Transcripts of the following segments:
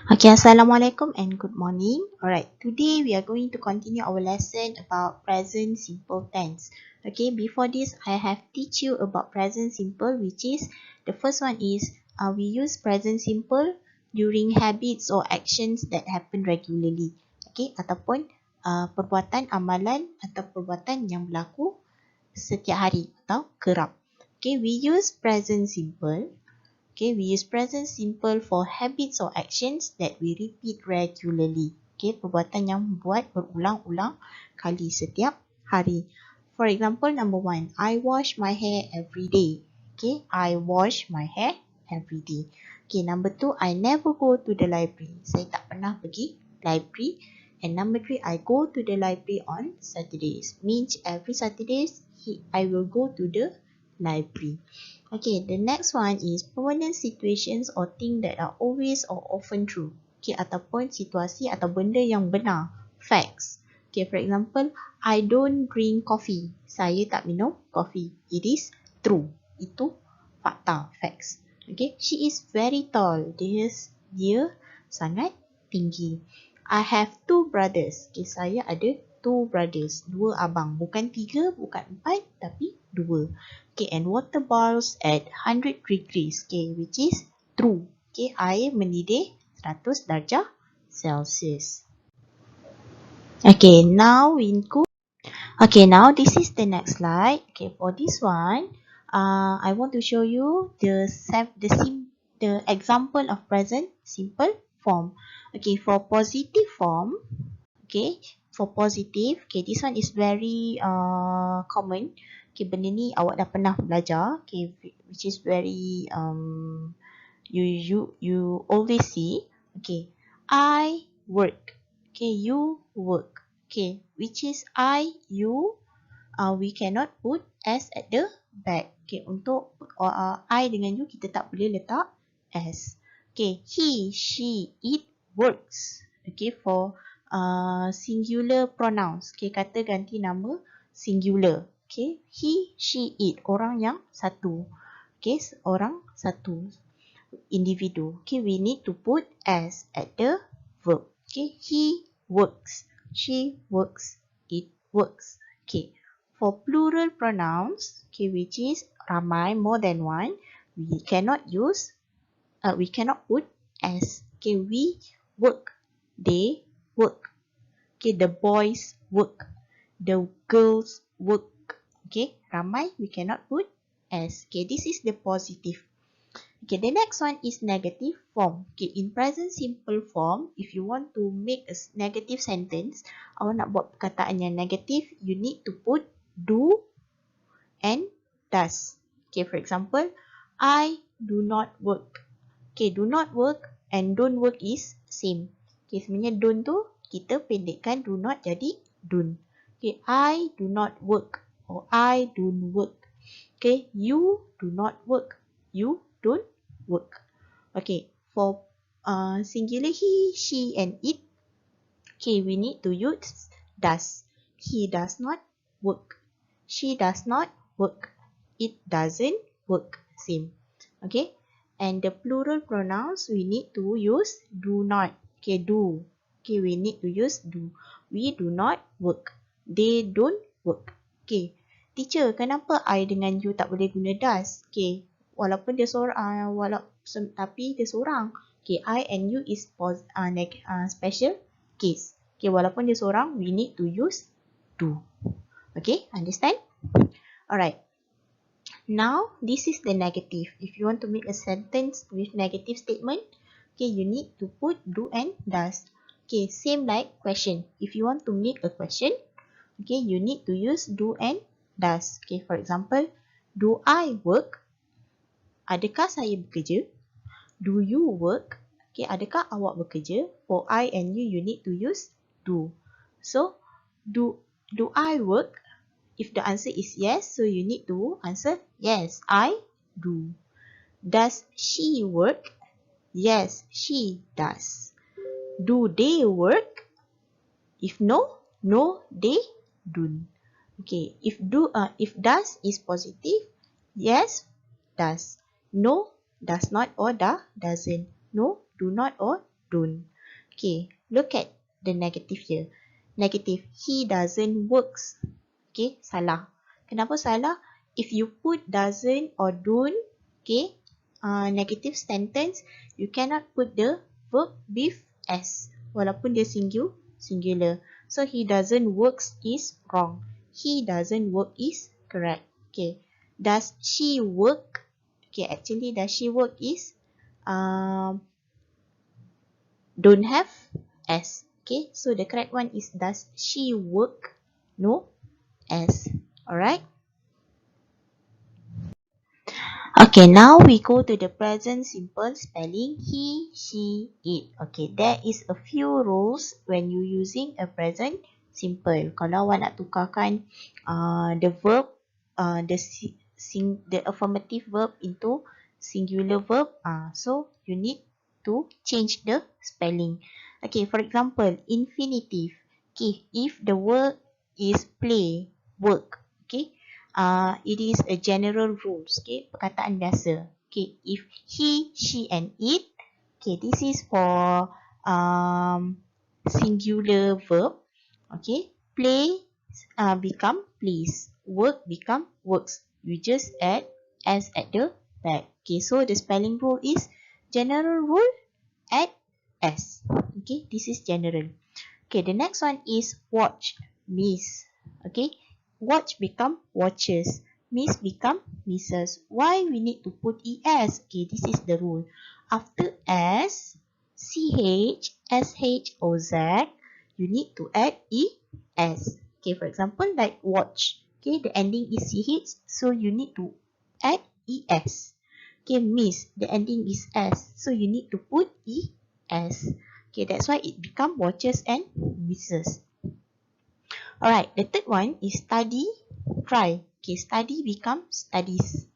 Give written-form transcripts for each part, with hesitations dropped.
Okay, Assalamualaikum and good morning. Alright, today we are going to continue our lesson about present simple tense. Okay, before this, I have teach you about present simple, which is the first one is we use present simple during habits or actions that happen regularly. Okay, ataupun perbuatan amalan atau perbuatan yang berlaku setiap hari atau kerap. Okay, we use present simple. Okay, we use present simple for habits or actions that we repeat regularly. Okay, perbuatan yang buat berulang-ulang kali setiap hari. For example, number 1, I wash my hair every day. Okay, I wash my hair every day. Okay, number 2, I never go to the library. Saya tak pernah pergi library. And number 3, I go to the library on Saturdays. Means every Saturdays, I will go to the library. Okay, the next one is permanent situations or things that are always or often true. Okay, ataupun situasi atau benda yang benar. Facts. Okay, for example, I don't drink coffee. Saya tak minum coffee. It is true. Itu fakta, facts. Okay, she is very tall. Dia sangat tinggi. I have 2 brothers. Okay, saya ada 2 brothers. 2 abang. Bukan 3, bukan 4, tapi 2. Okay, and water boils at 100 degrees. Okay, which is true. Okay, air mendidih 100 darjah Celsius. Okay, now this is the next slide. Okay, for this one, I want to show you the example of present simple form. Okay, for positive form, okay, this one is very common. Okay, benda ni awak dah pernah belajar. Okay, which is very you always see. Okay, I work. Okay, you work. Okay, which is you. We cannot put S at the back. Okay, untuk I dengan you kita tak boleh letak S. Okay, he, she, it works. Okay, for singular pronouns. Okay, kata ganti nama singular. Okay, he, she, it. Orang yang satu. Okay, orang satu. Individu. Okay, we need to put S at the verb. Okay, he works. She works. It works. Okay, for plural pronouns, okay, which is ramai, more than one, we cannot put S. Okay, we work. They work. Okay, the boys work. The girls work. Okay, ramai, we cannot put S. Okay, this is the positive. Okay, the next one is negative form. Okay, in present simple form, if you want to make a negative sentence, awak nak buat perkataan yang negatif, you need to put do and does. Okay, for example, I do not work. Okay, do not work and don't work is same. Okay, sebenarnya don't tu kita pendekkan do not jadi don't. Okay, I do not work or I don't work. Okay, you do not work. You don't work. Okay, for singular he, she and it, okay, we need to use does. He does not work. She does not work. It doesn't work. Same. Okay, and the plural pronouns we need to use do not. Okay, do. Okay, we need to use do. We do not work. They don't work. Okay, teacher, kenapa I dengan you tak boleh guna does? Okay, walaupun dia seorang, tapi dia seorang. Okay, I and you is special case. Okay, walaupun dia seorang, we need to use do. Okay, understand? Alright. Now, this is the negative. If you want to make a sentence with negative statement, okay, you need to put do and does. Okay, same like question. If you want to make a question, okay, you need to use do and does. Okay, for example, do I work? Adakah saya bekerja? Do you work? Okay, adakah awak bekerja? For I and you need to use do. So, do I work? If the answer is yes, so you need to answer yes, I do. Does she work? Yes, she does. Do they work? If no, they don't. Okay, if does is positive, yes, does. No, does not or doesn't. No, do not or don't. Okay, look at the negative here. Negative, he doesn't works. Okay, salah. Kenapa salah? If you put doesn't or don't, okay, negative sentence, you cannot put the verb with s. Walaupun dia singular. So, he doesn't works is wrong. He doesn't work is correct. Okay. Does she work? Okay, actually, does she work is don't have s. Okay, so the correct one is does she work? No s. Alright. Okay, now we go to the present simple spelling he, she, it. Okay, there is a few rules when you using a present simple. Kalau awak nak tukarkan the verb, the affirmative verb into singular verb, so you need to change the spelling. Okay, for example, infinitive. Okay, if the word is play, work. Okay, it is a general rules. Okay, perkataan biasa. Okay, if he, she and it. Okay, this is for singular verb. Okay, play become plays. Work become works. You just add s at the back. Okay, so the spelling rule is general rule, add s. Okay, this is general. Okay, the next one is watch, miss. Okay, watch become watches, miss become misses. Why we need to put es? Okay, this is the rule. After s, ch, sh, oz, you need to add es. Okay, for example, like watch. Okay, the ending is ch, so you need to add es. Okay, miss, the ending is s, so you need to put es. Okay, that's why it become watches and misses. Alright, the third one is study, try. Okay, study become studies.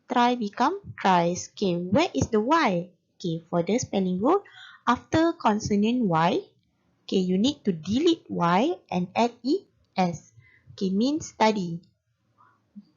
Try become tries. Okay, where is the y? Okay, for the spelling rule, after consonant y, okay, you need to delete y and add es. Okay, means study.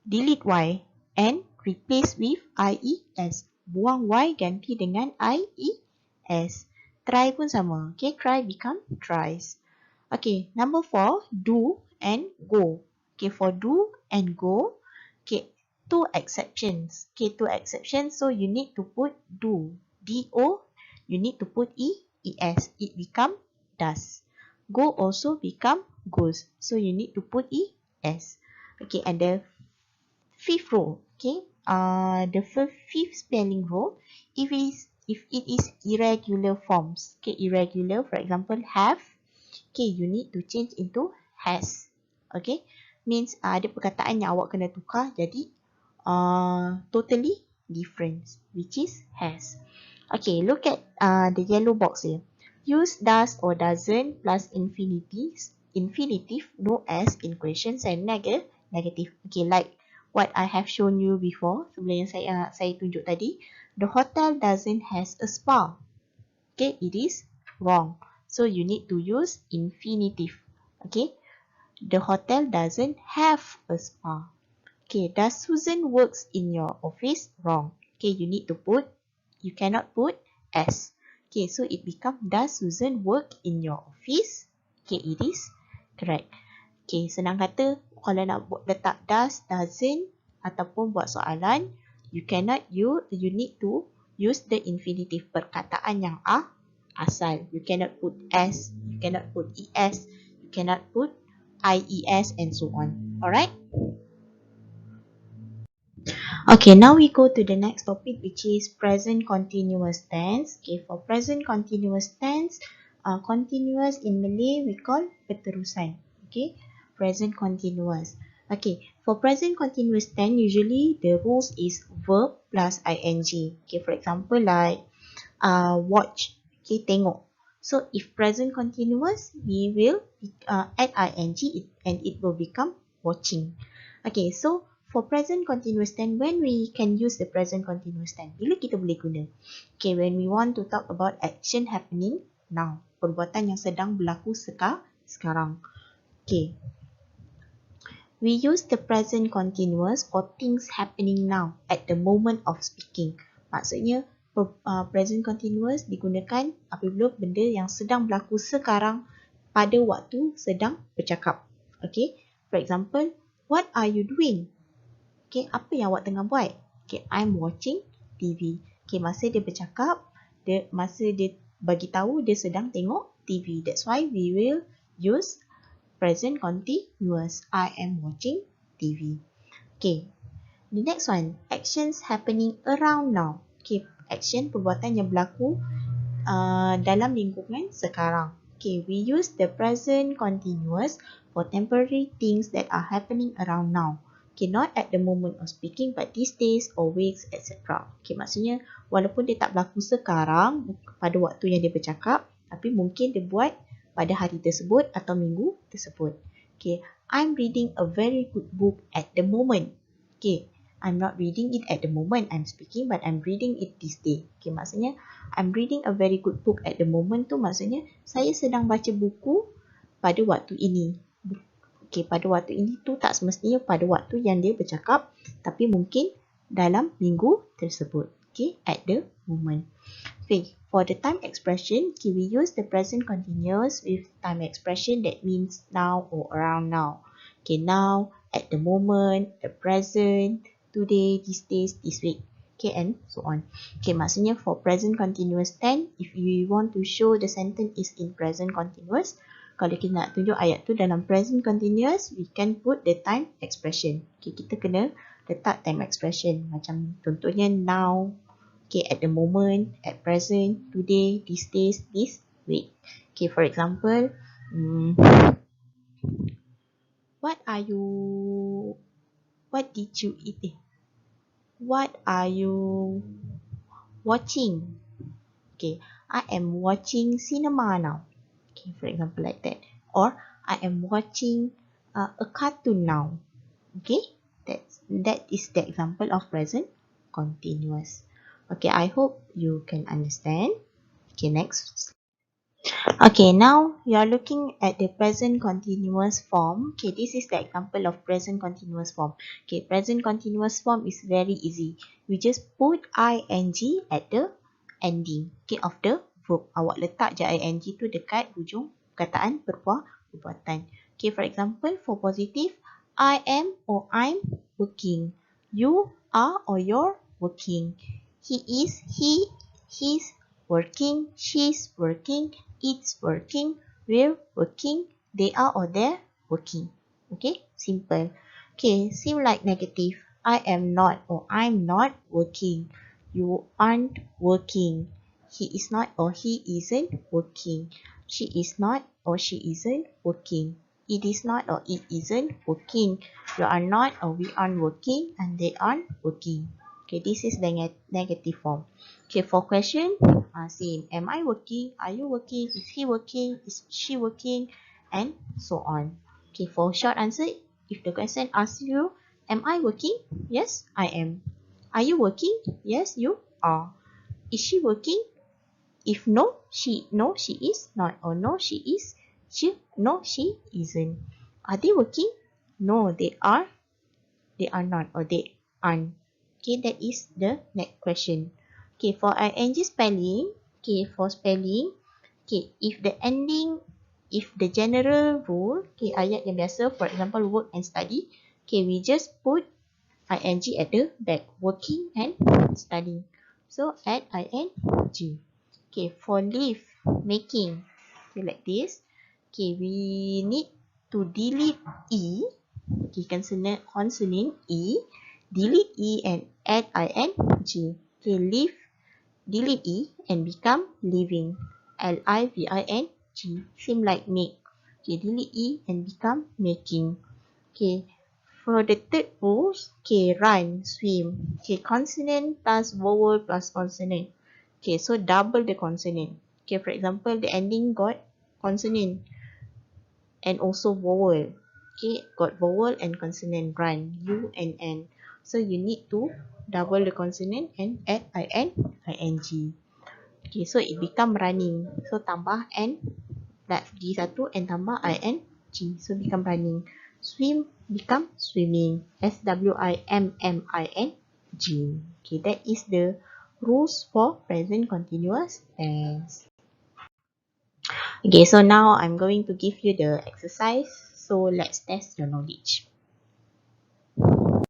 Delete y and replace with ies. Buang y ganti dengan ies. Try pun sama. Okay, try become tries. Okay, number 4, do and go. Okay, for do and go, okay, two exceptions. Okay, two exceptions. So you need to put do. Do, you need to put es. It become does. Go also become goes. So you need to put es. Okay, and the fifth rule. Okay, the fifth spelling rule, if it is irregular forms. Okay, irregular, for example, have. Okay, you need to change into has. Okay, means ada perkataan yang awak kena tukar jadi totally different, which is has. Okay, look at the yellow box here. Use does or doesn't plus infinitive, no as in questions and negative. Okay, like what I have shown you before, sebelum yang saya tunjuk tadi, the hotel doesn't has a spa. Okay, it is wrong. So you need to use infinitive. Okay, the hotel doesn't have a spa. Okay, does Susan works in your office? Wrong. Okay, you cannot put s. Okay, so it become does Susan work in your office? Okay, it is correct. Okay, senang kata kalau nak letak does, doesn't ataupun buat soalan, you need to use the infinitive, perkataan yang asal. You cannot put s, you cannot put es, you cannot put ies and so on. Alright? Okay, now we go to the next topic, which is present continuous tense. Okay, for present continuous tense, continuous in Malay we call berterusan. Okay, present continuous. Okay, for present continuous tense, usually the rules is verb plus ing. Okay, for example like watch. Okay, tengok. So if present continuous, we will add ing and it will become watching. Okay, so for present continuous tense, when we can use the present continuous tense? Bila kita boleh guna? Okay, when we want to talk about action happening now. Perbuatan yang sedang berlaku sekarang. Okay. We use the present continuous for things happening now at the moment of speaking. Maksudnya, present continuous digunakan apabila benda yang sedang berlaku sekarang pada waktu sedang bercakap. Okay, for example, what are you doing? Okay, apa yang awak tengah buat? Okay, I'm watching TV. Okay, masa dia bercakap, masa dia bagi tahu dia sedang tengok TV. That's why we will use present continuous. I am watching TV. Okay, the next one, actions happening around now. Okay, action perbuatan yang berlaku dalam lingkungan sekarang. Okay, we use the present continuous for temporary things that are happening around now. Okay, not at the moment of speaking but these days or weeks, etc. Okay, maksudnya walaupun dia tak berlaku sekarang pada waktu yang dia bercakap, tapi mungkin dia buat pada hari tersebut atau minggu tersebut. Okay, I'm reading a very good book at the moment. Okay, I'm not reading it at the moment I'm speaking but I'm reading it this day. Okay, maksudnya I'm reading a very good book at the moment tu maksudnya saya sedang baca buku pada waktu ini. Okay, pada waktu ini tu tak semestinya pada waktu yang dia bercakap tapi mungkin dalam minggu tersebut. Okay, at the moment. Okay, for the time expression, okay, we use the present continuous with time expression that means now or around now. Okay, now, at the moment, the present, today, these days, this week. Okay, and so on. Okay, maksudnya for present continuous tense, if we want to show the sentence is in present continuous, kalau kita nak tunjuk ayat tu dalam present continuous, we can put the time expression. Okay, kita kena letak time expression. Macam contohnya now, okay, at the moment, at present, today, these days, this week. Okay, for example, what did you eat? What are you watching? Okay, I am watching cinema now. Okay, for example like that. Or I am watching a cartoon now. Okay, that is the example of present continuous. Okay, I hope you can understand. Okay, next. Okay, now you are looking at the present continuous form. Okay, this is the example of present continuous form. Okay, present continuous form is very easy. We just put ing at the ending, okay, of the verb. Awak letak je ing tu dekat hujung perkataan perbuatan. Okay, for example, for positive, I am or I'm working. You are or you're working. He is, he's working. She's working. It's working. We're working. They are or they're working. Okay, simple. Okay, seem like negative. I am not or I'm not working. You aren't working. He is not or he isn't working. She is not or she isn't working. It is not or it isn't working. You are not or we aren't working and they aren't working. Okay, this is the negative form. Okay, for question, same. Am I working? Are you working? Is he working? Is she working? And so on. Okay, for short answer, if the question asks you, am I working? Yes, I am. Are you working? Yes, you are. Is she working? If no, she is not. Or no, she is. No, she isn't. Are they working? No, they are. They are not or they aren't. Okay, that is the next question. Okay, for ing spelling, okay, for spelling, okay, if the general rule, okay, ayat yang biasa, for example, work and study, okay, we just put ing at the back, working and studying. So, add ing. Okay, for live, making, okay, like this, okay, we need to delete e, okay, consonant e, delete e and add ing. Okay, leave, delete e and become living. living. Same like make. Okay, delete e and become making. Okay, for the third rules, okay, run, swim. Okay, consonant plus vowel plus consonant. Okay, so double the consonant. Okay, for example, the ending got consonant and also vowel. Okay, got vowel and consonant, run, U and N. So you need to double the consonant and add ing. Okay, so it become running. So tambah N, that G1 and tambah ing. So become running. Swim become swimming. swiming. Okay, that is the rules for present continuous tense. Okay, so now I'm going to give you the exercise. So let's test your knowledge.